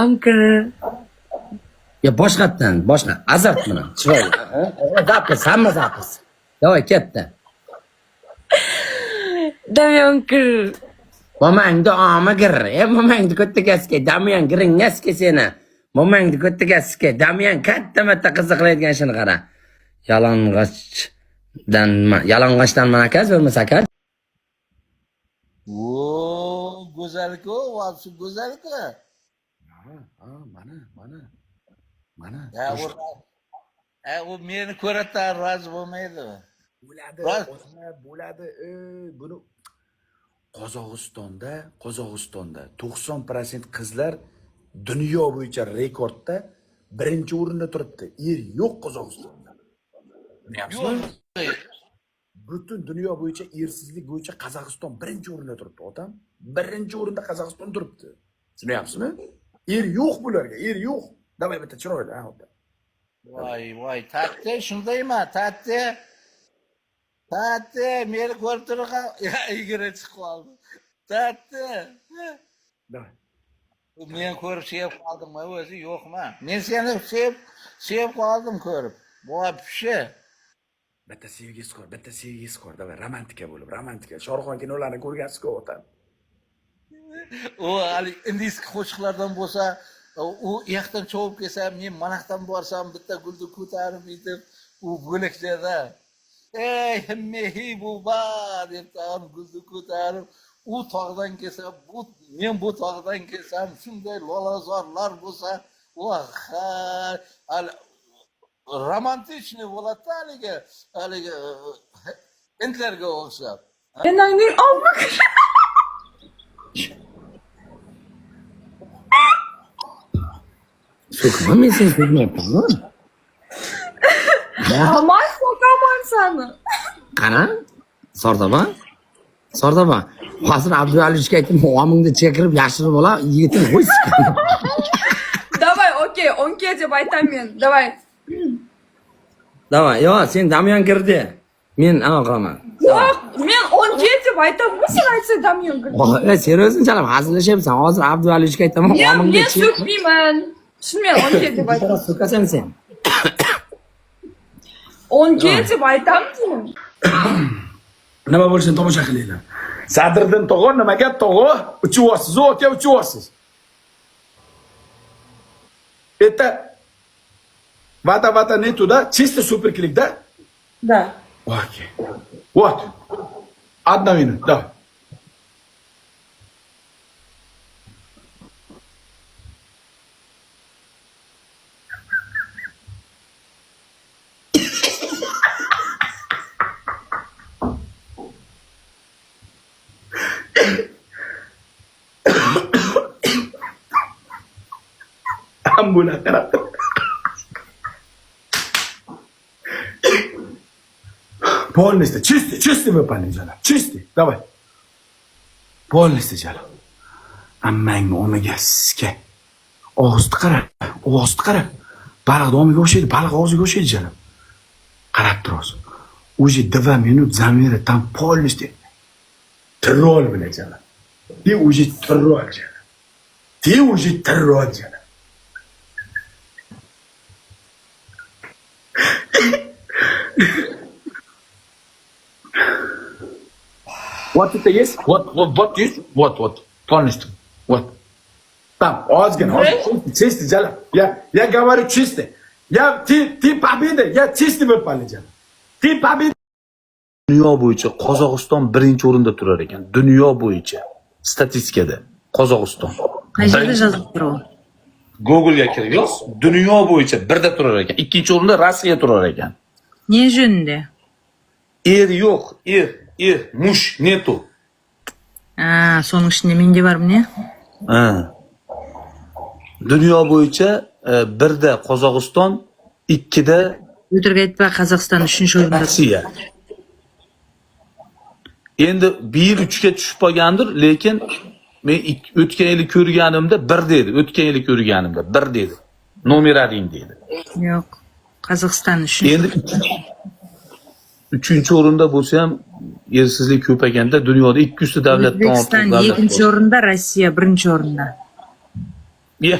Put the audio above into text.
Uncle. Ya boshqa azart buni. Chiroyli. Zapis, hamma zapis. Davay ketdi. Damian uncle. Momangni omagir. Momangni ko'tta gaske. Damian giringaske seni. Momangni ko'tta gaske. Damian katta qiziqlaydigan ishini qara. Yalang'ochdan mana aka, bo'lmasa aka. Oo, güzellik o, vapsi güzellik o. Mana. O meni ko'ratan razı bo'lmaydi. Bo'ladi. Buni Qozog'istonda 90% qizlar dunyo bo'yicha rekordda birinchi o'rinda turibdi. Er yo'q Qozog'istonda. Bilyapsizmi? Butun dunyo bo'yicha ersizlik bo'yicha Qozog'iston birinchi o'rinda turibdi, otam. Birinchi o'rinda Qozog'iston turibdi. Tushunyapsizmi? Er yo'q bularga, er yo'q. Davay bitta chiroyli, ha, ota. Voy, tatte, shundaymi? Tatte, meni ko'rib turgan, igri chiqib qoldi. Tatte. Davay. Men ko'rib sevib qoldimmi o'zi, yo'qmi? Men seni sevib qoldim ko'rib. Voy, Bitta sevgisi bor, davay, romantika. Shohruxxon kinolarini ko'rgansiz-ku, otam. O hali indiyskiy qo'shiqlardan bo'lsa, u yoqdan chovib kelsa, men manaqdan borsam bitta gulni ko'tarib yetib, u bo'laklarda ey mehibuba deb tag'in gulni ko'tarib, u tog'dan kelsa, men bu tog'dan kelsam, shunday lolazorlar bo'lsa, romantichniy bo'ladi haligi intlarga o'xshab. Enangning olma. So'kma, men seni so'kmayapmanmi? Aman sokaman seni. Qara? Sordoba. Hozir Abduvalichga aytdim, omingni chekirib yashirib ola, yigiting qo'ysin. Давай, окей, 10 deb aytaman. Davay, yo, sen Damian kirdi. Men anaqa Yo'q, men 10 deb aytaman. Sen aytsa Damian kirdi. Seriyozmi chalab hazillashyapsan. Hozir Abduvalichga aytaman, omingni Men so'kmayman. Shunmen 10 deb aytaman. So'kasan sen. 10 deb aytaman. Nima bo'lishini tomosha qilinglar. Sadriddin tog'a nimaga tog'a? Uchyapsiz, aka, uchyapsiz. Это Vata нету, да? Чисто суперклик, да? Да. Окей. Вот. 1 минута, давай. Амбула, карата. Полностью, чистый выпали, Джала. Чистый, давай. Полностью, Джала. Ammangni o'miga siska. Og'zni qara. Baliqni o'miga o'xshaydi, baliq og'ziga o'xshaydi, Jala. Qarab turasiz. Уже 2 minut zamiri там полностью тролль, блядь, Jala. Ты уже тролль, Jala. Вот это есть? Вот есть? Вот. Полностью. Вот. Там, озгин. Чистый, Jala. Я говорю чистый. Ты победа. Я чистый выпали, Jala. Ты победа. Dunyo bo'yicha Qozog'iston birinchi o'rinda turar ekan. Dunyo bo'yicha statistikada Qozog'iston. Qayerda yozib turadi? Google'ga kirib yoz. Dunyo bo'yicha birda turar ekan. Ikkinchi o'rinda Rossiya turar ekan. Ne jönde? Er yo'q, er, mush netu. So'ning ishinde mende bormi ne? Dunyo bo'yicha birda Qozog'iston, ikkida O'tirib aytma, Qozog'iston 3-o'rinda. Rossiya. Endi 1-3 ga tushib qolgandir, lekin men o'tgan yili ko'rganimda 1 dedi. O'tgan 1 dedi. Nomeraring dedi. Yo'q. Qozog'iston 3. Endi 3-o'rinda bo'lsa ham ersizlik ko'payganda dunyoda 200 ta davlatdan ortiq O'zbekiston 2-o'rinda, Rossiya 1-o'rinda. Ya,